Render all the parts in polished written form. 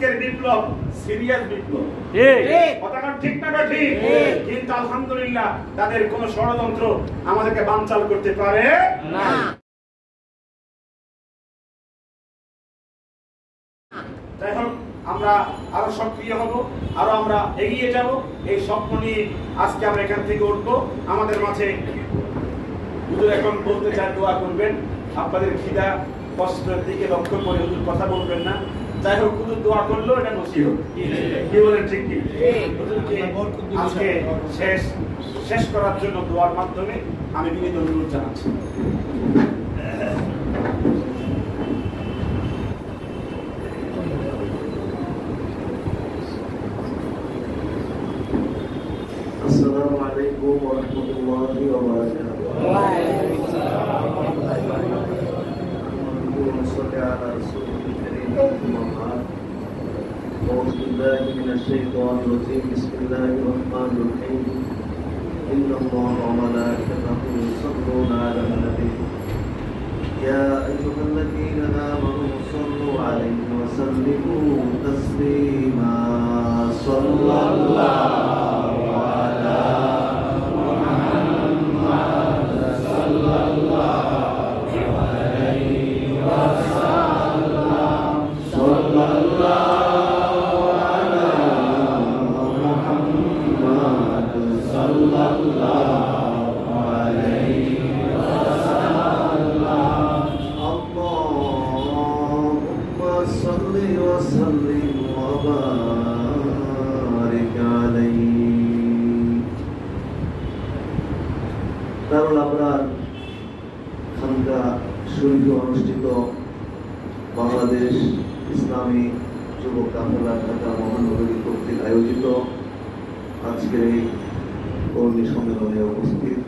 আজকের বিপ্লব সিরিয়াস বিপ্লব, কথাটা ঠিক না ঠিক? কিন্তু আলহামদুলিল্লাহ তাদের কোন ষড়যন্ত্র আমাদেরকে বানচাল করতে পারে না। যাই হোক, আমরা আরো সক্রিয় হব, আরো আমরা এগিয়ে যাব। এই স্বপ্ন নিয়ে আজকে আমরা এখান থেকে উঠবো। আমাদের মাঝে হুজুর এখন বলতে চান, দোয়া করবেন। আপনাদের খিদা কষ্টের দিকে লক্ষ্য করে হুজুর কথা বলবেন না। যাই হোক, হুজুর দোয়া করলো, এটা নসিহত। কি বলেন, ঠিক কি? হুজুরকে আজকে শেষ করার জন্য দোয়ার মাধ্যমে আমি বিনীত অনুরোধ জানাচ্ছি। السلام عليكم ورحمة الله وبركاته. وعليكم السلام ورحمة الله وبركاته. اللهم صل على رسوله الكريم. أعوذ بالله من الشيطان الرجيم. بسم الله الرحمن الرحيم. إن الله وملائكته يصلون على النبي يا أيها الذين آمنوا صلوا عليه وسلموا تسليما. صلى الله অনুষ্ঠিত বাংলাদেশ ইসলামী যুব কাফেলা ঢাকা মহানগরী কর্তৃক আয়োজিত আজকের এই কর্মী সম্মেলনে উপস্থিত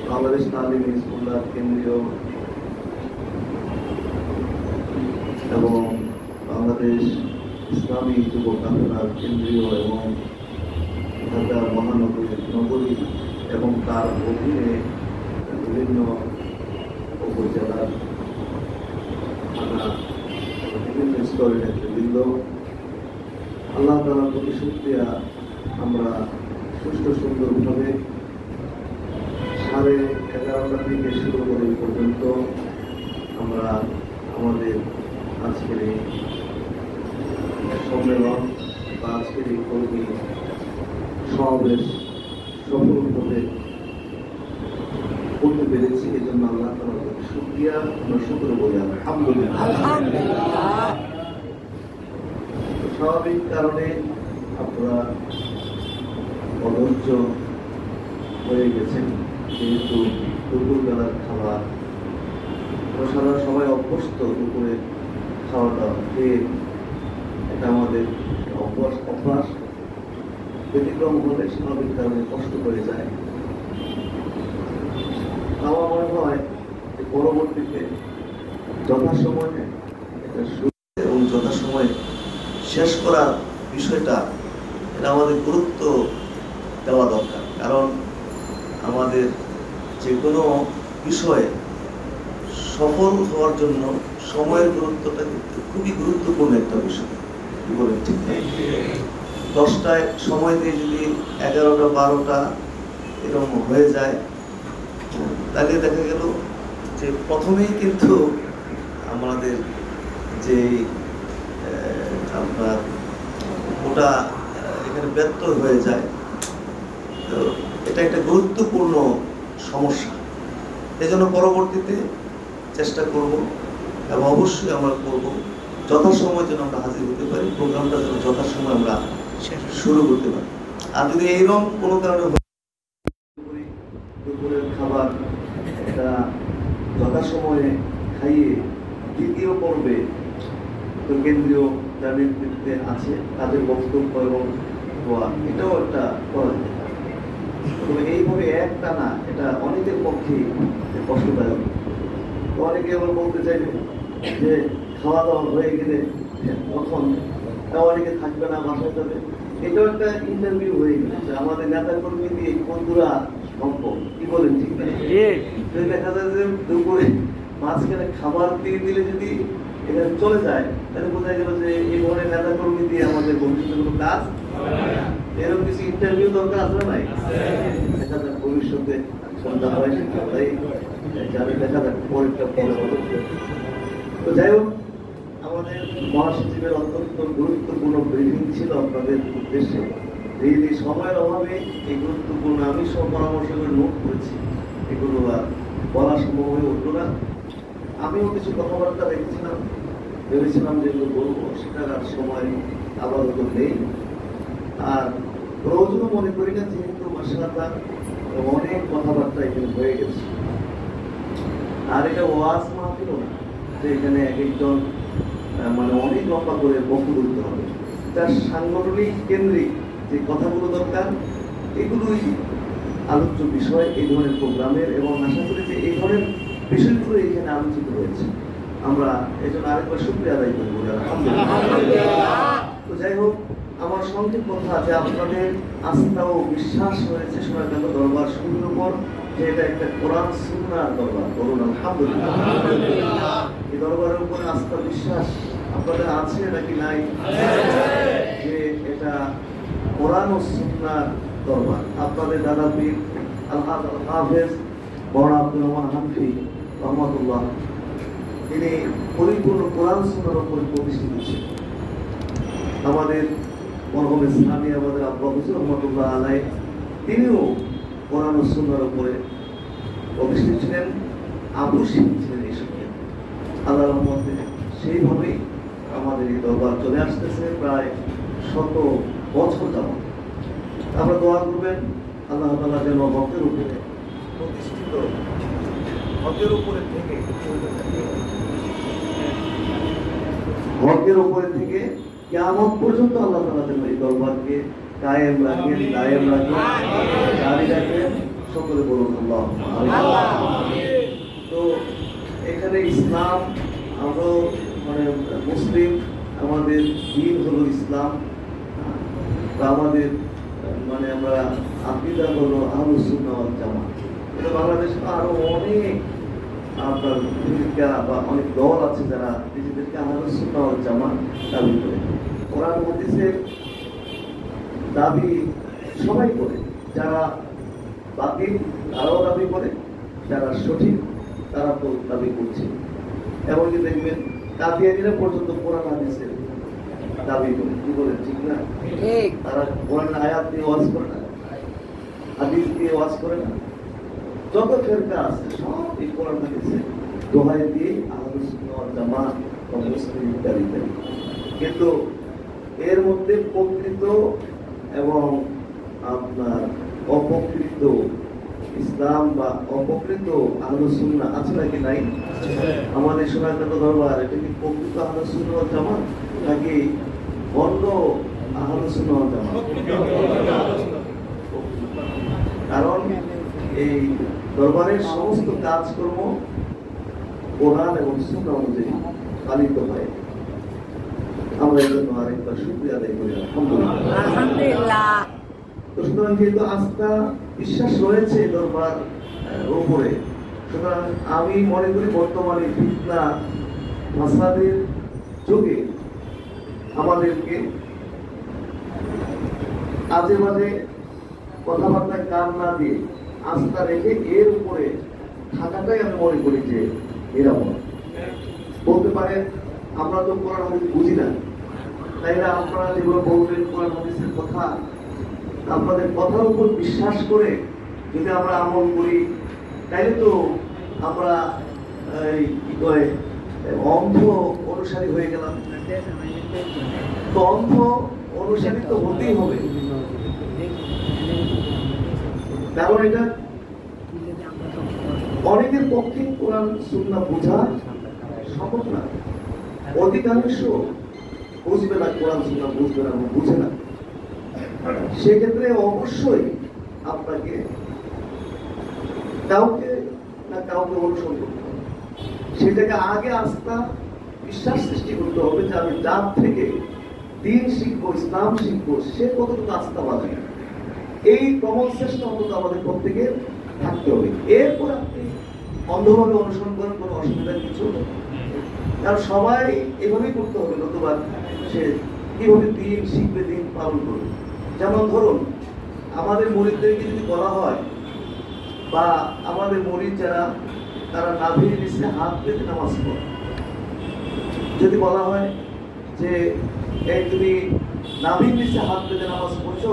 বাংলাদেশ তালিম হিজবুল্লাহ কেন্দ্রীয় এবং বাংলাদেশ ইসলামী যুব কাফেলার কেন্দ্রীয় এবং ঢাকা মহানগরী এবং তার অধীনে বিভিন্ন উপজেলার থানা বিভিন্ন স্তরের নেতৃবৃন্দ, আল্লাহ তাআলার প্রতি শুকরিয়া। আমরা সুষ্ঠু সুন্দরভাবে 11:30 থেকে শুরু করে পর্যন্ত আমরা আমাদের আজকের এই সম্মেলন বা আজকের এই কর্মী সমাবেশ সফলভাবে করতে পেরেছি। এই জন্য আল্লাহ তাআলার প্রতি শুকরিয়া, আমরা শুকর বলি আলহামদুলিল্লাহ। স্বাভাবিক কারণে আপনারা অধৈর্য হয়ে গেছেন, যেহেতু দুপুরবেলার খাবার সারা সবাই অভ্যস্ত, দুপুরে খাওয়া দাওয়া খেয়ে এটা আমাদের অভ্যাস। ব্যতিক্রম হলে স্বাভাবিক কারণে কষ্ট করে যায়। আমার মনে হয় যে পরবর্তীতে যথাসময়ে এটা শুরু এবং যথাসময়ে শেষ করার বিষয়টা এটা আমাদের গুরুত্ব দেওয়া দরকার। কারণ আমাদের যে কোনো বিষয়ে সফল হওয়ার জন্য সময়ের গুরুত্বটা কিন্তু খুবই গুরুত্বপূর্ণ একটা বিষয়। কি বলেন, ঠিক না? 10টায় সময় দিয়ে যদি 11টা 12টা এরকম হয়ে যায়, তাহলে দেখা গেল যে প্রথমেই কিন্তু আমাদের যে আপনার ওটা এখানে ব্যর্থ হয়ে যায়। তো এটা একটা গুরুত্বপূর্ণ সমস্যা। এই জন্য পরবর্তীতে চেষ্টা করব এবং অবশ্যই আমরা করব যথাসময় যেন আমরা হাজির হতে পারি, প্রোগ্রামটা যেন যথাসময় আমরা শুরু করতে পারি। আর যদি এইরকম কোনো কারণে দুপুরের খাবার এটা যথাসময়ে খাইয়ে দ্বিতীয় পর্বে তো কেন্দ্রীয় যার নেতৃত্বে আছে তাদের বক্তব্য এবং এটাও একটা করা যেতে পারে। তবে এইভাবে একটা না, এটা অনেকের পক্ষে কষ্টদায়ক। তো অনেকে আবার বলতে চাইবে যে খাওয়া দাওয়া হয়ে গেলে তখন অনেকে থাকবে না, বাসায় যাবে। এটাও একটা ইন্টারভিউ হয়ে গেছে আমাদের নেতা কর্মী দিয়ে বন্ধুরা সম্ভব। কি বলেন, ঠিক না? দেখা যায় যে দুপুরে মাঝখানে খাবার দিয়ে দিলে যদি এখানে চলে যায়, তাহলে বোঝা গেল যে এই ধরনের নেতা কর্মী দিয়ে আমাদের ভবিষ্যতে কোনো কাজ, এরকম কিছু ইন্টারভিউ দরকার আছে নাই? দেখা যাক ভবিষ্যতে সন্ধ্যা হয়, তাই যাদের দেখা যাক পরীক্ষা পরে হবে। তো যাই হোক, আমাদের মহাসচিবের অত্যন্ত গুরুত্বপূর্ণ ব্রিফিং ছিল আপনাদের উদ্দেশ্যে। এই সময়ের অভাবে এই গুরুত্বপূর্ণ আমি সব পরামর্শ করে নোট করেছি, এগুলো আর বলা সম্ভব হয়ে উঠল না। আমিও কিছু কথাবার্তা রেখেছিলাম, ভেবেছিলাম যেগুলো বলবো সেটার আর সময় আপাতত নেই, আর প্রয়োজনও মনে করি না, যেহেতু মাশাআল্লাহ অনেক কথাবার্তা এখানে হয়ে গেছে। আর এটা ওয়াজ মাহফিল না যে এখানে এক একজন মানে অনেক লম্বা করে বক্তব্য দিতে হবে। তার সাংগঠনিক কেন্দ্রিক যে কথাগুলো দরকার এগুলোই আলোচ্য বিষয় এই ধরনের প্রোগ্রামের, এবং আশা করি যে এই ধরনের বিষয়গুলো এখানে আলোচিত হয়েছে। আমরা এই জন্য আরেকবার শুকরিয়া আদায় করি। তো যাই হোক, আমার সংক্ষেপ কথা যে আপনাদের আস্থা ও বিশ্বাস হয়েছে সোনারগাঁও দরবার শুরুর উপর, যে এটা একটা কোরআন সুন্নাহর দরবার। বলুন আলহামদুলিল্লাহ। এই দরবারের উপরে আস্থা বিশ্বাস আপনাদের আছে নাকি নাই? যে এটা কোরআন ও সুন্নাহর দরবার। আপনাদের দাদা পীর আলহাজ আল হাফেজ বড় আব্দুর রহমান হানফি রহমাতুল্লাহ, তিনি পরিপূর্ণ কোরআন সুন্নাহর উপরে প্রতিষ্ঠিত ছিলেন। আমাদের মরহুম ইসলামী আমাদের আব্বা হুজুর রহমাতুল্লাহ আলাইহি, তিনিও কোরআন ও সুন্নাহর উপরে প্রতিষ্ঠিত ছিলেন, আবশ্যিক ছিলেন এই সময়। আল্লাহর রহমতে সেইভাবেই আমাদের এই দরবার চলে আসতেছে প্রায় 100 বছর যাবত। আমরা দোয়া করবেন আল্লাহ তাআলা যেন হকের উপরে প্রতিষ্ঠিত, হকের উপরে থেকে কিয়ামত পর্যন্ত আল্লাহ তাআলা যেন এই দরবারকে কায়েম রাখেন, দায়েম রাখেন, জারি রাখেন। সকলে বলুন আল্লাহ। তো এখানে ইসলাম, আমরা মানে মুসলিম, আমাদের দিন হলো ইসলাম, আমাদের মানে আমরা আকীদা হলো আহলুস সুন্নাহ ওয়াল জামাত। এটা বাংলাদেশে আরো অনেক আপনার ফিরকা বা অনেক দল আছে যারা নিজেদেরকে আহলুস সুন্নাহ ওয়াল জামাত দাবি করে। কোরআন হাদিসের দাবি সবাই করে, যারা বাতিল তারাও দাবি করে, যারা সঠিক তারা তো দাবি করছে। এমনকি দেখবেন কাদিয়ানীরা পর্যন্ত কোরআন হাদিসের দাবি করে। কি বলেন, ঠিক না? তারা কোরআন আয়াত দিয়ে ওয়াজ করে না, হাদিস দিয়ে ওয়াজ করে না। যত ফিরকা আছে সব এই কোরআন হাদিসের দোহাই দিয়ে আহলুস সুন্নাহ ওয়াল জামাত বা মুসলিম ইত্যাদি। কিন্তু এর মধ্যে প্রকৃত এবং আপনার অপকৃত ইসলাম বা অপকৃত আহলুস সুন্নাহ আছে নাকি নাই? আমাদের সোনারগাঁও দরবার এটা কি প্রকৃত আহলুস সুন্নাহ ওয়াল জামাত নাকি অন্য আহলুস সুন্নাহ ওয়াল জামাত? কারণ এই দরবারের সমস্ত কাজকর্ম কোরআন এবং সুন্নাহ অনুযায়ী পালিত হয়। আমরা এই জন্য আরেকবার শুকরিয়া আদায় করি আলহামদুলিল্লাহ। তো সুতরাং যেহেতু আস্থা বিশ্বাস রয়েছে দরবার উপরে, সুতরাং আমি মনে করি বর্তমানে ফিতনা ফাসাদের যুগে আমাদেরকে আজে বাজে কথাবার্তায় কান না দিয়ে আস্থা রেখে এর উপরে থাকাটাই আমি মনে করি যে নিরাপদ। বলতে পারেন আমরা তো কোরআন হাদিস বুঝি না, তাই না? আপনারা যেগুলো বলবেন কোরআন হাদিসের কথা, আপনাদের কথার উপর বিশ্বাস করে যদি আমরা আমল করি, তাইলে তো আমরা কি কয় অন্ধ অনুসারী হয়ে গেলাম। তো অন্ধ অনুসারী তো হতেই হবে, কারণ এটা অনেকের পক্ষে কোরআন সুন্নাহ বোঝা সম্ভব না। অধিকাংশ বুঝবে না, কোরআন সুন্নাহ বুঝবে না, বুঝে না। সেক্ষেত্রে অবশ্যই আপনাকে কাউকে না কাউকে অনুসরণ করতে হবে। সেটাকে আগে আস্থা বিশ্বাস সৃষ্টি করতে হবে যে আমি যার থেকে দিন শিখবো, ইসলাম শিখবো, সে কতটুকু আস্থা বাজে, এই কমন চেষ্টা অন্তত আমাদের প্রত্যেকে থাকতে হবে। এরপর আপনি অন্ধভাবে অনুসরণ করেন, কোনো অসুবিধার কিছু কারণ সবাই এভাবেই করতে হবে, নতুবা সে কিভাবে দিন শিখবে, দিন পালন করবে। যেমন ধরুন আমাদের মুরিদদেরকে যদি বলা হয়, বা আমাদের মুরিদ যারা তারা নাভির নিচে হাত পেতে নামাজ পড়ে, যদি বলা হয় যে এই তুমি নাভির নিচে হাত পেতে নামাজ পড়ছো,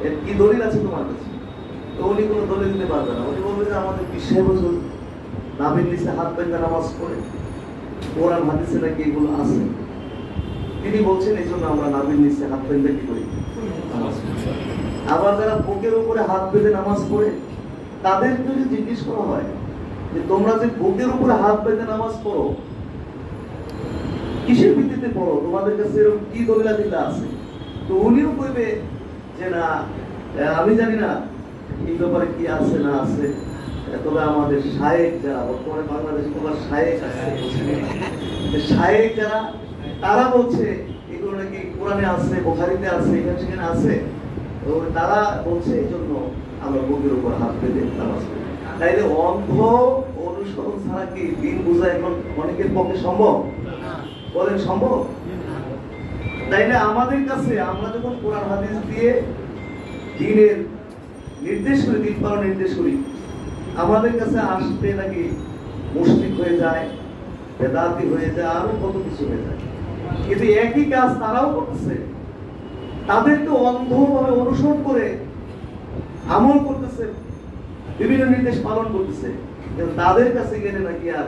এর কি দলিল আছে তোমার কাছে? তো উনি কোনো দলিল দিতে পারবে না। উনি বলবে যে আমাদের 20 বছর নাভির নিচে হাত পেতে নামাজ পড়ে, কোরআন হাদিসে নাকি এগুলো আছে। তিনি বলছেন এই জন্য আমরা নাভির নিচে হাত পেতে কি করি, নামাজ পড়ি। আবার যারা বুকের উপরে হাত পেতে নামাজ পড়ে, তাদেরকে যদি জিজ্ঞেস করা হয় যে তোমরা যে বুকের উপরে হাত পেতে নামাজ পড়ো, কিসের ভিত্তিতে পড়ো, তোমাদের কাছে এরকম কি দলিল আছে? তো উনিও কইবে যে না, আমি জানি না এই ব্যাপারে কি আছে না আছে, তবে আমাদের শায়েখ যারা বর্তমানে বাংলাদেশে তোমার শায়েখ আছে, শায়েখ যারা তারা বলছে এগুলো নাকি কোরআনে আছে, বুখারীতে আছে, এখানে সেখানে আছে। তো তারা বলছে এই জন্য আমরা বুকের উপর হাত পেতে নামাজ পড়ি। তাইলে অন্ধ অনুসরণ ছাড়া কি দিন বোঝা এখন অনেকের পক্ষে সম্ভব? বলেন সম্ভব? তাইলে আমাদের কাছে আমরা যখন কোরআন হাদিস দিয়ে দিনের নির্দেশ করি, দিন পালন নির্দেশ করি, আমাদের কাছে আসতে নাকি মুশরিক হয়ে যায়, বেদাতি হয়ে যায়, আরো কত কিছু হয়ে যায়। কিন্তু একই কাজ তারাও করতেছে, তাদেরকে অন্ধভাবে অনুসরণ করে আমল করতেছে, বিভিন্ন নির্দেশ পালন করতেছে, কিন্তু তাদের কাছে গেলে নাকি আর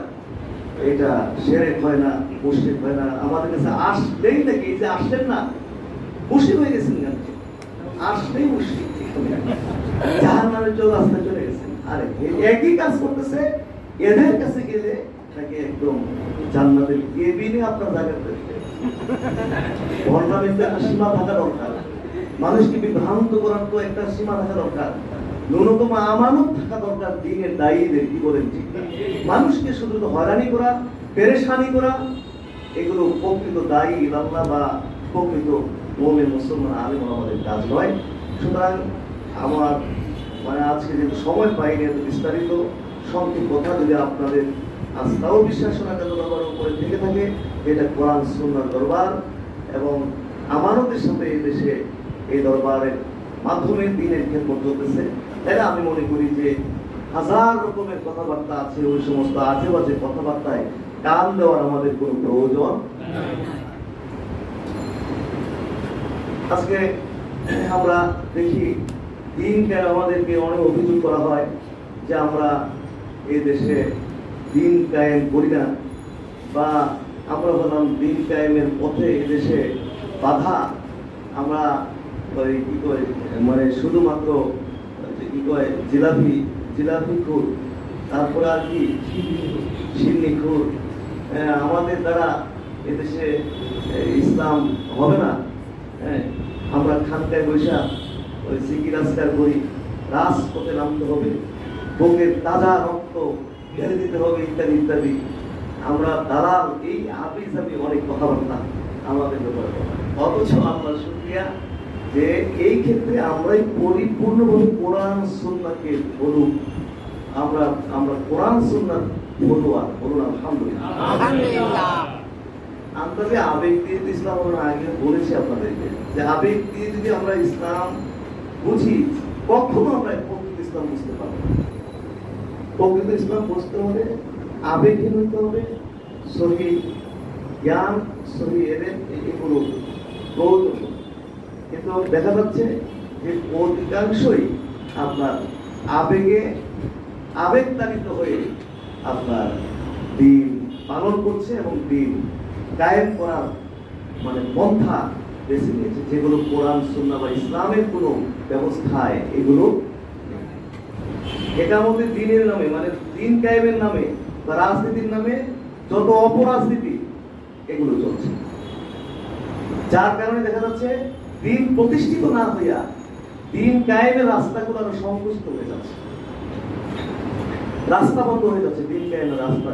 এটা শিরক হয় না, মুশরিক হয় না। আমাদের কাছে আসলেই নাকি, যে আসলেন না মুশরিক হয়ে গেছেন, কেন আসলেই মুশরিক, জাহান্নামের রাস্তায় চলে গেছেন। আরে একই কাজ করতেছে, এদের কাছে গেলে নাকি একদম জান্নাতের কেবিনে আপনার জায়গা পেয়ে। ভণ্ডামিতে একটা সীমা থাকা দরকার, মানুষকে বিভ্রান্ত করার তো একটা সীমা থাকা দরকার, ন্যূনতম আমানত থাকা দরকার দিনের দায়ীদের। কি বলেন ঠিক না? মানুষকে শুধু তো হয়রানি করা, পেরেশানি করা, এগুলো প্রকৃত দায়ী আল্লাহ বা প্রকৃত মুমিন মুসলমান আলেম আমাদের কাজ নয়। সুতরাং আমার আজকে যেহেতু সময় পাইনি এত বিস্তারিত সংক্ষিপ্ত কথা, যদি আপনাদের আস্থাও বিশ্বাস রাখা দরবার উপরে থেকে থাকে, এটা কোরআন সুন্নাহর দরবার এবং আমানতের সাথে এই দেশে এই দরবারের মাধ্যমে দিনের খেদমত চলতেছে। তাই আমি মনে করি যে হাজার রকমের কথাবার্তা আছে, ওই সমস্ত আজে বাজে কথাবার্তায় কান দেওয়ার আমাদের কোনো প্রয়োজন। আজকে আমরা দেখি দিনকে আমাদেরকে অনেক অভিযোগ করা হয় যে আমরা এই দেশে দিন কায়েম করি না, বা আমরা বললাম দিন কায়েমের পথে এদেশে বাধা। আমরা কি কয় শুধুমাত্র কি কয় জিলাপি খুর, তারপরে আর কি সিন্নি খুর, আমাদের দ্বারা এদেশে ইসলাম হবে না। আমরা খানকায় বৈশা ওই সিকিরাজকার করি, রাজপথে নামতে হবে, বুকের তাজা রক্ত ঢেলে দিতে হবে, ইত্যাদি ইত্যাদি। আমরা দালাল, এই আপিসাপি অনেক কথাবার্তা আমাদের ব্যাপারে। অথচ আমরা শুকরিয়া যে এই ক্ষেত্রে আমরাই পরিপূর্ণভাবে কোরআন সুন্নাহকে বলুক, আমরা কোরআন সুন্নাহ বলুয়া, বলুন আলহামদুলিল্লাহ। আমরা যে আবেগ দিয়ে ইসলাম, আমরা আগে বলেছি আপনাদেরকে যে আবেগ দিয়ে যদি আমরা ইসলাম বুঝি, কখনো আমরা প্রকৃত ইসলাম বুঝতে পারবো না। প্রকৃত ইসলাম বুঝতে হলে আবেগহীন হইতে হবে, সহি জ্ঞান, সহি এদের এগুলো প্রয়োজন। কিন্তু দেখা যাচ্ছে যে অধিকাংশই আপনার আবেগতাড়িত হয়ে আপনার দিন পালন করছে এবং দিন কায়েম করার পন্থা বেছে নিয়েছে, যেগুলো কোরআন সুন্নাহ বা ইসলামের কোনো ব্যবস্থায় এগুলো। এটা আমাদের দিনের নামে, দিন কায়েমের নামে বা রাজনীতির নামে যত অপরাজনীতি এগুলো চলছে, যার কারণে দেখা যাচ্ছে দিন প্রতিষ্ঠিত না হইয়া দিন কায়েমের রাস্তাগুলো আরো সংকুচিত হয়ে যাচ্ছে, রাস্তা বন্ধ হয়ে যাচ্ছে, দিন কায়েমের রাস্তা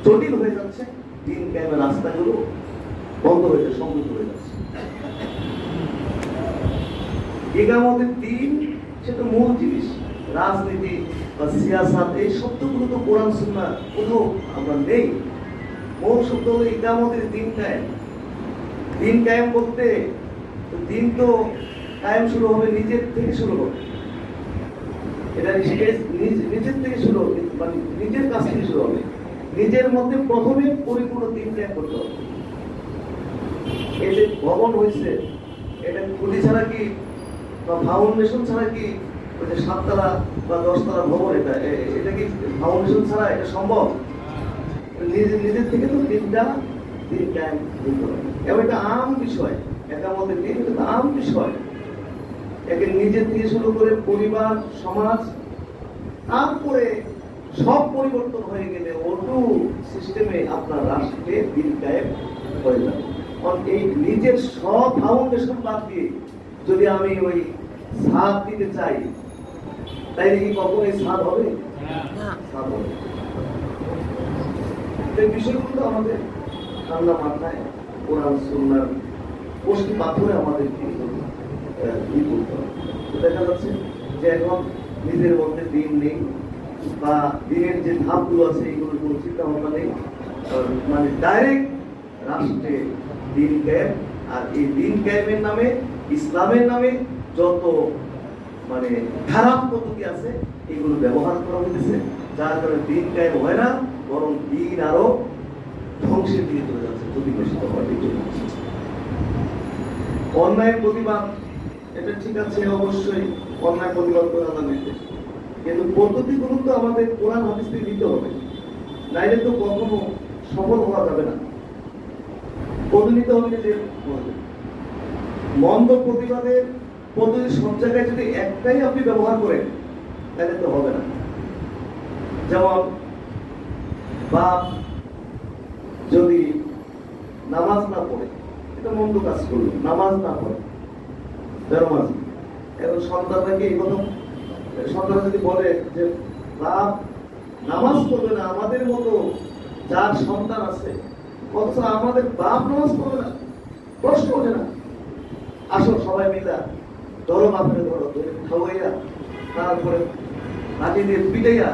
জটিল হয়ে যাচ্ছে, দিন কায়েমের রাস্তাগুলো বন্ধ হয়ে যাচ্ছে, সংকুচিত হয়ে যাচ্ছে। ইকামতের দিন সেটা মূল জিনিস। রাজনীতি বা সিয়াসাত এই শব্দগুলো তো কোরআন সুন্নাহ কোথাও আমরা নেই। মূল শব্দ হলো ইকামতের দিন কায়েম। দিন কায়েম বলতে দিন তো কায়েম শুরু হবে নিজের থেকে শুরু হবে, এটা নিজের থেকে শুরু হবে, মানে নিজের কাছ থেকে শুরু হবে। নিজের মধ্যে প্রথমে পরিপূর্ণ দিন কায়েম করতে হবে। এই যে ভবন হয়েছে, এটা খুঁটি ছাড়া কি বা ফাউন্ডেশন ছাড়া কি ওই যে 7 তলা বা 10 তলা ভবন, এটা কি ফাউন্ডেশন ছাড়া এটা সম্ভব? নিজের থেকে তো দিন কায়েম করতে হবে। এবং এটা আম বিষয়, এটা আমাদের দিন এটা আম বিষয়। একে নিজের থেকে শুরু করে পরিবার, সমাজ, তারপরে সব পরিবর্তন হয়ে গেলে অটো সিস্টেমে আপনার রাষ্ট্রে দিন কায়েম হয়ে যাবে। এই নিজের সব ফাউন্ডেশন বাদ দিয়ে যদি আমি ওই ছাদ দিতে চাই, তাইলে কি কখনোই ছাদ হবে? ছাদ হবে। এই বিষয়গুলো আমাদের ঠান্ডা মাথায় কোরআন সুন্নাহর কষ্টি পাথরে আমাদের দেখা যাচ্ছে যে এখন নিজের মধ্যে দিন নেই বা দিনের যে ধাপগুলো আছে এইগুলোর কোনো চিন্তা ভাবনা নেই, মানে ডাইরেক্ট রাষ্ট্রে দিন কায়েম। আর এই দিন কায়েমের নামে, ইসলামের নামে যত মানে খারাপ পদ্ধতি আছে এগুলো ব্যবহার করা হয়েছে, যার কারণে দিন কায়েম হয় না, বরং দিন আরো ধ্বংসের দিকে চলে যাচ্ছে, ক্ষতিগ্রস্ত হওয়ার দিকে। অন্যায়ের প্রতিবাদ, এটা ঠিক আছে, অবশ্যই অন্যায় প্রতিবাদ করা নির্দেশ, কিন্তু পদ্ধতিগুলো তো আমাদের কোরআন হাদিস থেকে নিতে হবে, নাইলে তো কখনো সফল হওয়া যাবে না। পদ্ধতি হবে যে মন্দ প্রতিবাদের পদ্ধতি সব জায়গায় যদি একটাই আপনি ব্যবহার করেন তাহলে তো হবে না। যেমন বাপ যদি নামাজ না পড়ে, এটা মন্দ কাজ করলো, নামাজ না পড়ে বেরোমাজ, এখন সন্তানরা কি এই কথা, সন্তানরা যদি বলে যে বাপ নামাজ পড়বে না, আমাদের মতো যার সন্তান আছে অথচ আমাদের বাপ নামাজ পড়বে না, প্রশ্ন ওঠে না। আসো সবাই মিলা ধরো, বাপরে ধরো, খাওয়াইয়া তারপরে লাঠি দিয়ে পিটাইয়া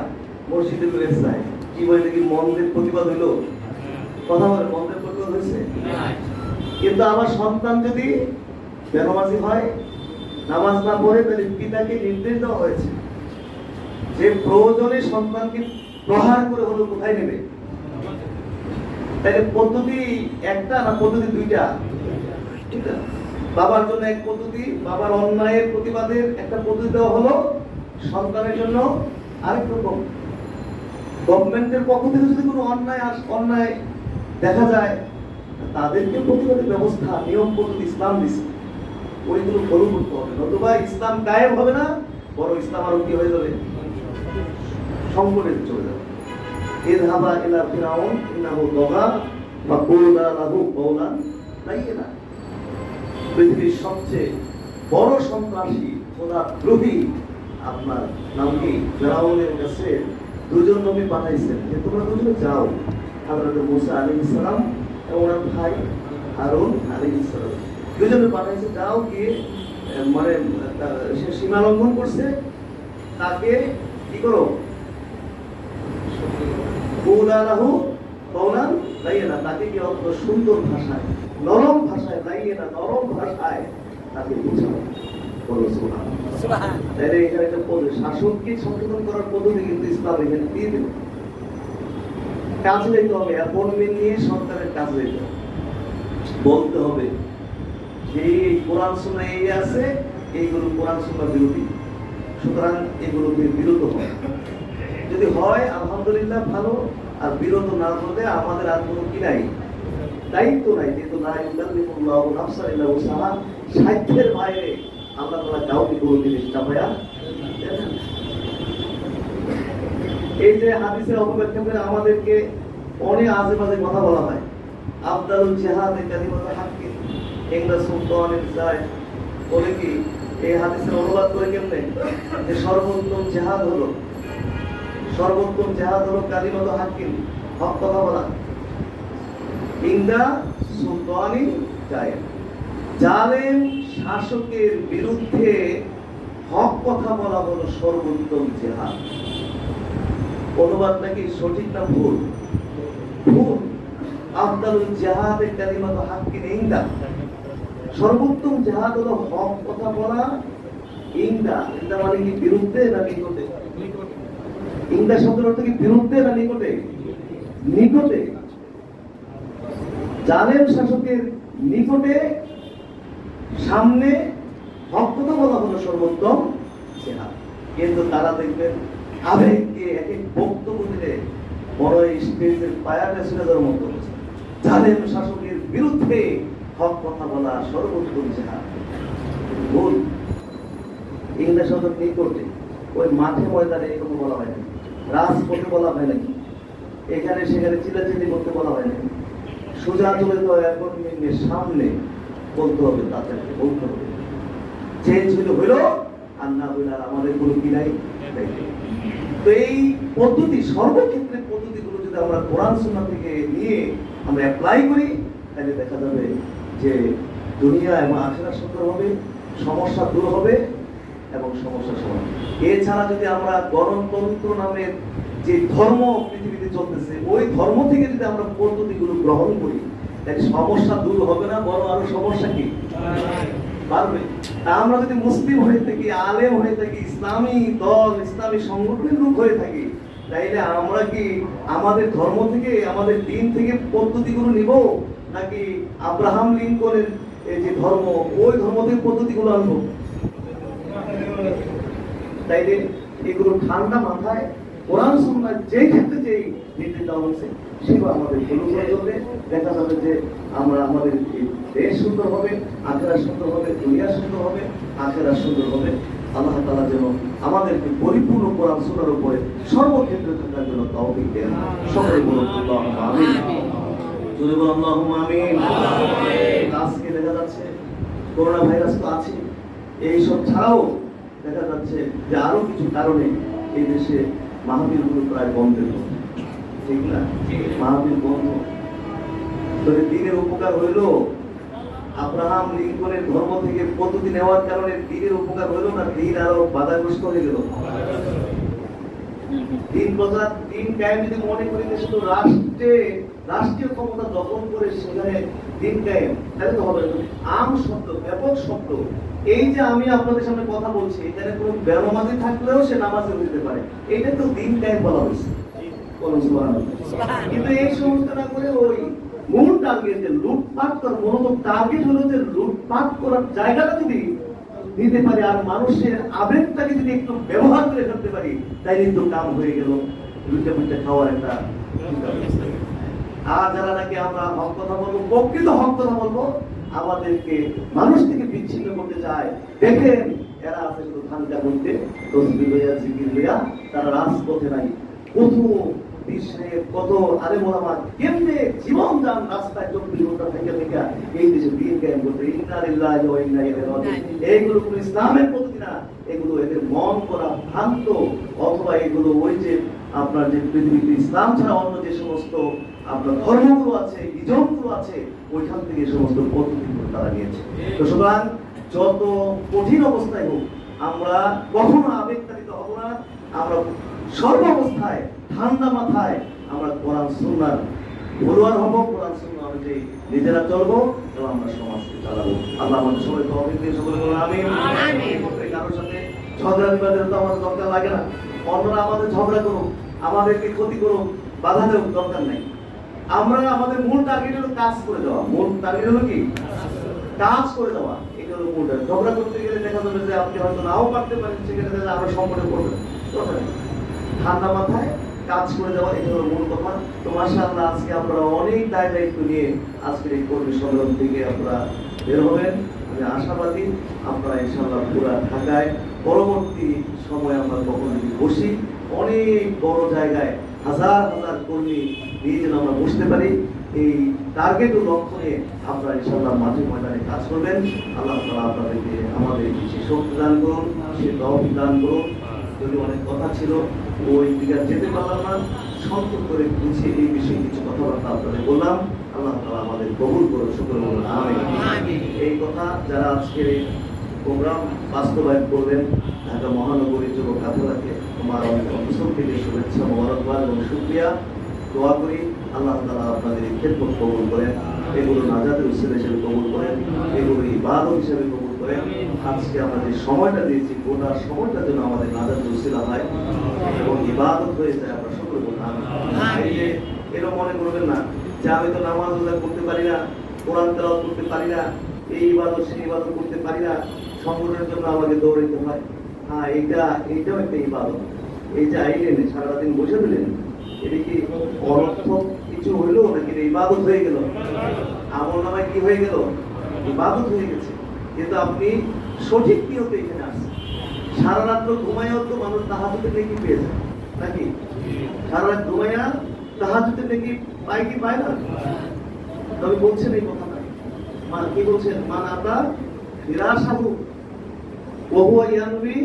মসজিদে তুলে যায়। কি বলে দেখি মন্দের প্রতিবাদ হইল? কথা বলে মন্দের প্রতিবাদ হয়েছে? কিন্তু আমার সন্তান যদি বেনামাজি হয়, নামাজ না পড়ে, তাহলে পিতাকে নির্দেশ দেওয়া হয়েছে যে প্রয়োজনে সন্তানকে প্রহার করে হলো কোথায় নেবে। তাহলে পদ্ধতি একটা না পদ্ধতি দুইটা? ঠিক আছে, বাবার জন্য এক পদ্ধতি, বাবার অন্যায়ের প্রতিবাদের একটা পদ্ধতি দেওয়া হলো, সন্তানের জন্য আরেক রকম। গভর্নমেন্টের পক্ষ থেকে যদি কোনো অন্যায় দেখা যায়, তাদেরকে প্রতিবাদের ব্যবস্থা, নিয়ম পদ্ধতি ইসলাম দিচ্ছে, ওইগুলো ফলো করতে হবে, নতুবা ইসলাম কায়েম হবে না, বড় ইসলাম আরো কি হয়ে যাবে, সংকটে চলে যাবে। ইযহাবা ইলা ফিরাউন ইন্নাহু তাগা ফাকুলা লাহু কাওলান লাইয়িনা। পৃথিবীর সবচেয়ে বড় সন্ত্রাসী, খোদাদ্রোহী আপনার নাম কি, ফিরাউনের কাছে দুজন নবী পাঠাইছেন যে তোমরা দুজনে যাও, হযরত মুসা আলাইহিস সালাম এবং ওনার ভাই হারুন আলাইহিস সালাম, দুজনে পাঠাইছে, যাও গিয়ে মানে সে সীমা লঙ্ঘন করছে, তাকে কি করো, তাকে কি অত সুন্দর ভাষায়, নরম ভাষায়, নরম ভাষায় তাকে বুঝাও। শাসককে সচেতন করার পদ্ধতি কিন্তু ইসলাম এখানে দিয়ে দেবে। কাজ নিতে হবে, অ্যাপয়েন্টমেন্ট নিয়ে সরকারের কাজ নিতে হবে, বলতে হবে যে কোরআন সুন্নাহ এই আছে, এইগুলো কোরআন সুন্নাহ বিরোধী, সুতরাং এগুলোকে বিরত হয়। যদি হয় আলহামদুলিল্লাহ ভালো, আর বিরত না হলে আমাদের আর কোনো কি নাই, দায়িত্ব নাই, যেহেতু না ইউকাল্লিফুল্লাহু নাফসান ইল্লা উসাহা, সাধ্যের বাইরে আল্লাহ তাআলা কাউকে কোনো জিনিস চাপায়া দেন না। এই যে হাদিসের অপব্যাখ্যা করে আমাদেরকে অনেক আজে বাজে কথা বলা হয়, আফদালুল জিহাদে কালিমাতুল হাক্কি ইনদা সুলতানিল জায়, বলে কি এই হাদিসের অনুবাদ করে কেমনে যে সর্বোত্তম জিহাদ হলো, সর্বোত্তম জিহাদ হলো কালিমাতুল হাক্কি, হক কথা বলা, ইনদা সুলতানিল জায়, জালেম শাসকের বিরুদ্ধে হক কথা বলা হলো সর্বোত্তম জিহাদ। অনুবাদ নাকি সঠিক না ভুল? ভুল। আফদালুল জিহাদে কালিমাতু হাক্কিন ইনদা, সর্বোত্তম জিহাদ হলো হক কথা বলা। ইনদা, ইনদা মানে কি বিরুদ্ধে না নিকটে? ইনদা শব্দের অর্থ কি বিরুদ্ধে না নিকটে? নিকটে। জালেম শাসকের নিকটে সামনে হক কথা বলা হলো সর্বোত্তম জিহাদ। কিন্তু তারা দেখবেন আবেগকে এক এক বক্তব্য দিলে বড় স্টেজের পায়াটা ছিল তার মতো। জালেম শাসকের বিরুদ্ধে হক কথা বলা সর্বোত্তম জিহাদ। ভুল। ইংরেজ শব্দ নিকটে, ওই মাঠে ময়দানে এরকম বলা হয় না, রাজপথে বলা হয় নাকি, এখানে সেখানে চিল্লাচিল্লি করতে বলা হয় না। সোজা চলে তো এখন সামনে বলতে হবে, তাদেরকে বলতে হবে। যে ছিল হইল, আর না হইল আর আমাদের কোনো কি নাই। তো এই পদ্ধতি, সর্বক্ষেত্রে পদ্ধতিগুলো যদি আমরা কোরআন সুন্নাহ থেকে নিয়ে আমরা অ্যাপ্লাই করি, তাহলে দেখা যাবে যে দুনিয়া এবং আখিরাত সুন্দর হবে, সমস্যা দূর হবে এবং সমস্যার সমাধান। এছাড়া যদি আমরা গণতন্ত্র নামের যে ধর্ম পৃথিবীতে চলতেছে, ওই ধর্ম থেকে যদি আমরা পদ্ধতিগুলো গ্রহণ করি, তাহলে সমস্যা দূর হবে না, বরং আরো সমস্যা কি বাড়বে। আমরা যদি মুসলিম হয়ে থাকি, আলেম হয়ে থাকি, ইসলামী দল, ইসলামী সংগঠনের লোক হয়ে থাকি, তাইলে আমরা কি আমাদের ধর্ম থেকে, আমাদের দিন থেকে পদ্ধতিগুলো নিব, নাকি আব্রাহাম লিঙ্কনের যে ধর্ম, ওই ধর্ম থেকে পদ্ধতিগুলো আনবো? তাইলে এগুলো ঠান্ডা মাথায় কোরআন সুন্নাহ যে ক্ষেত্রে যেই নির্দেশ দেওয়া হয়েছে সেগুলো আমাদের ফলো করে চলবে। দেখা যাবে যে আমরা আমাদের দেশ সুন্দর হবে, আখিরাত সুন্দর হবে, দুনিয়া সুন্দর হবে, আখিরাত সুন্দর হবে। আল্লাহ তাআলা যেন আমাদেরকে পরিপূর্ণ কোরআন সুন্নাহর উপরে সর্বক্ষেত্রে থাকার জন্য তৌফিক দেন। সকলে বলুন আল্লাহুম্মা আমিন। জোরে বলুন আল্লাহুম্মা আমিন। আজকে দেখা যাচ্ছে করোনা ভাইরাস তো আছে, এইসব ছাড়াও দেখা যাচ্ছে যে আরো কিছু কারণে এই দেশে মাহফিলগুলো প্রায় বন্ধের মধ্যে, ঠিক না? মাহফিল বন্ধ। তবে দিনের উপকার হইল, আব্রাহাম লিঙ্কনের ধর্ম থেকে পদ্ধতি নেওয়ার কারণে দিনের উপকার হইল না, দিন আরো বাধাগ্রস্ত হয়ে গেল। দিন প্রচার, দিন কায়েম যদি মনে করি যে শুধু রাষ্ট্রীয় ক্ষমতা দখল করে সেখানে দিন কায়েম, তাহলে তো হবে। আম শব্দ, ব্যাপক শব্দ, এই যে আমি আপনাদের সামনে কথা বলছি, এখানে কোনো বেনামাজি থাকলেও সে নামাজে উঠতে পারে, এটা তো দিন কায়েম বলা হয়েছে। কিন্তু এই সমস্ত না করে ওই মূল টার্গেট যে লুটপাট করার, মূলত টার্গেট হলো যে লুটপাট করার জায়গাটা যদি দিতে পারি আর মানুষের আবেগটাকে যদি একটু ব্যবহার করে ফেলতে পারি, তাই কিন্তু কাম হয়ে গেল। লুটে পুটে খাওয়ার একটা। আর যারা নাকি আমরা হক কথা বলবো, প্রকৃত হক কথা বলবো, আমাদেরকে মানুষ থেকে বিচ্ছিন্ন করতে চায়, দেখেন এরা আছে শুধু খানকা করতে, তসবিহ লইয়া, জিকির লইয়া, তারা রাজপথে নাই। কত কত আলেম ওলামা কেমনে জীবন যান রাস্তায় 24 ঘন্টা থেকে থেকে এই দেশে দিন কায়েম করতে। ইন্না লিল্লাহি ওয়া ইন্না ইলাইহি রাজিউন। এইগুলো কোন ইসলামের পদ্ধতি না, এগুলো এদের মন করা ভ্রান্ত, অথবা এগুলো ওই যে আপনার যে পৃথিবীতে ইসলাম ছাড়া অন্য যে সমস্ত আপনার ধর্মগুলো আছে, ইজমগুলো আছে, ওইখান থেকে সমস্ত পদ্ধতিগুলো তারা নিয়েছে। তো সুতরাং যত কঠিন অবস্থায় হোক, আমরা কখনো আবেগতাড়িত হব না। আমরা সর্বাবস্থায় ঠান্ডা মাথায় আমরা কোরআন সুন্নাহর বলুয়ার হব, কোরআন সুন্নাহ অনুযায়ী নিজেরা চলবো এবং আমরা সমাজকে চালাবো। আল্লাহ আমাদের সবাই তৌফিক দিন, সকলে বলুন আমিন। কারোর সাথে ঝগড়া বিবাদের তো আমাদের দরকার লাগে না। অন্যরা আমাদের ঝগড়া করুক, আমাদেরকে ক্ষতি করুক, বাধা দেওয়ার দরকার নেই। আমরা আমাদের মূল টার্গেট হলো কাজ করে দেওয়া। মূল টার্গেট হলো কি? কাজ করে দেওয়া। এটা হলো মূল টার্গেট। ঝগড়া করতে গেলে দেখা যাবে যে আপনি হয়তো নাও পারতে পারেন, সেক্ষেত্রে আমরা সম্পর্কে করবেন। ঠান্ডা মাথায় কাজ করে দেওয়া, এটা হলো মূল কথা। তো মাশাআল্লাহ, আজকে আপনারা অনেক দায়িত্ব নিয়ে আজকের এই কর্মী সম্মেলন থেকে আপনারা বের হবেন। আমি আশাবাদী আপনারা ইনশাআল্লাহ পুরা ঢাকায় পরবর্তী সময় আমরা কখন যদি বসি, অনেক বড় জায়গায় হাজার হাজার কর্মী নিয়ে যেন আমরা বসতে পারি। এই টার্গেট ও লক্ষ্য নিয়ে আপনারা ইনশাআল্লাহ মাঠে ময়দানে কাজ করবেন। আল্লাহ তাআলা আপনাদেরকে আমাদের সেই শক্তি দান করুন, সেই তৌফিক দান করুন। যদি অনেক কথা ছিল, ওই দিকে যেতে পারলাম না, সংক্ষেপ করে বুঝিয়ে এই বিষয়ে কিছু কথাবার্তা আপনাদের বললাম। আল্লাহ তাআলা আমাদের কবুল করুন, শুকর করুন, আমিন। এই কথা যারা আজকের এই প্রোগ্রাম বাস্তবায়ন করবেন, ঢাকা মহানগরী যুব কাফেলাকে আমার অন্তঃস্থল থেকে শুভেচ্ছা, মোবারকবাদ এবং শুকরিয়া। দোয়া করি আল্লাহ তাআলা আপনাদের এই খেদমত কবুল করেন, এগুলো নাজাতের উসিলা হিসেবে কবুল করেন, এগুলো ইবাদত হিসেবে কবুল করেন। আজকে আমরা যে সময়টা দিয়েছি গোটা সময়টার জন্য আমাদের নাজাতের উসিলা হয় এবং ইবাদত হয়ে যায়। আমরা সকলে বললাম এই যে এরকম মনে করবেন না যে আমি তো নামাজ রোজা করতে পারি না, কোরআন তেলাওয়াত করতে পারি না, এই ইবাদত সেই ইবাদত করতে পারি না, সংগঠনের জন্য আমাকে দৌড়াইতে হয়। হ্যাঁ, এইটাও একটা ইবাদত। এই যে আইলেন সারা দিন বসে দিলেন, এটা কি অনর্থক কিছু হইলো নাকি ইবাদত হয়ে গেল? আমল নামায় কি হয়ে গেল? ইবাদত হয়ে গেছে। কিন্তু আপনি সঠিক নিয়তে এখানে আসছেন। সারা রাত্র ঘুমাইও তো মানুষ তাহাজ্জুদের নেকি পেয়ে যায় নাকি? সারা রাত ঘুমাইয়া তাহাজ্জুদের নেকি পায় কি পায় না? তবে বলছেন এই কথাটা, কি বলছেন? মান আতা নিরাশাহু ওয়া হুয়া ইয়ানবি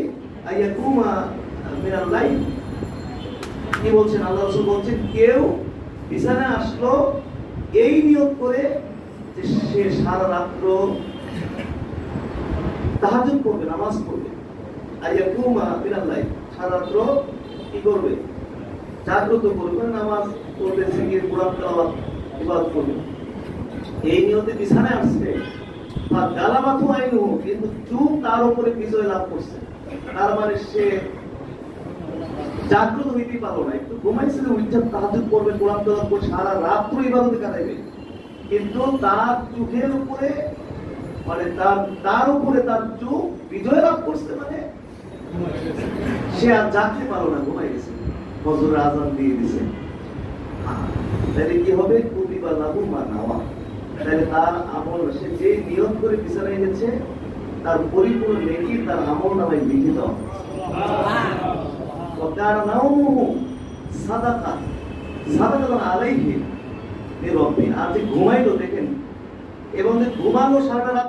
আইয়াকুমা মিনাল লাইল। কি বলছেন? আল্লাহ রাসূল বলছেন কেউ বিছানায় আসলো এই নিয়ত করে যে সে সারা রাত্র তাহাজ্জুদ করবে, নামাজ পড়বে। আইয়াকুমা মিনাল লাইল, সারা রাত্র কি করবে? জাগ্রত করবে, নামাজ পড়বে, জিকির, কোরআন তেলাওয়াত, ইবাদত করবে। এই নিয়তে বিছানায় আসছে, আর গালাবাতু আইনু, কিন্তু চুপ তার উপরে বিজয় লাভ করছে। তার মানে সে জাগ্রত হইতে পারলো না, একটু ঘুমাইছিল, উচ্চার তাহাজ্জুদ করবে, কোরআন তেলাওয়াত করবে, সারা রাত্র ইবাদতে কাটাইবে, কিন্তু তার চোখের উপরে মানে তার উপরে তার চোখ বিজয় লাভ করছে, মানে সে আর জাগতে পারলো না, ঘুমাই গেছে, ফজরের আযান দিয়ে দিছে। তাহলে কি হবে? কুতিবা লাহু মা নাওয়া। তাহলে তার আমল, সে যে নিয়ত করে বিছানায় গেছে তার পরিপূর্ণ নেকি তার আমল নামায় লিখিত। ওয়াকানা নাওমুহু সাদাকাতান আলাইহি লিরাব্বি। আর যে ঘুমাইলো দেখেন, এবং যে ঘুমানো সারা রাত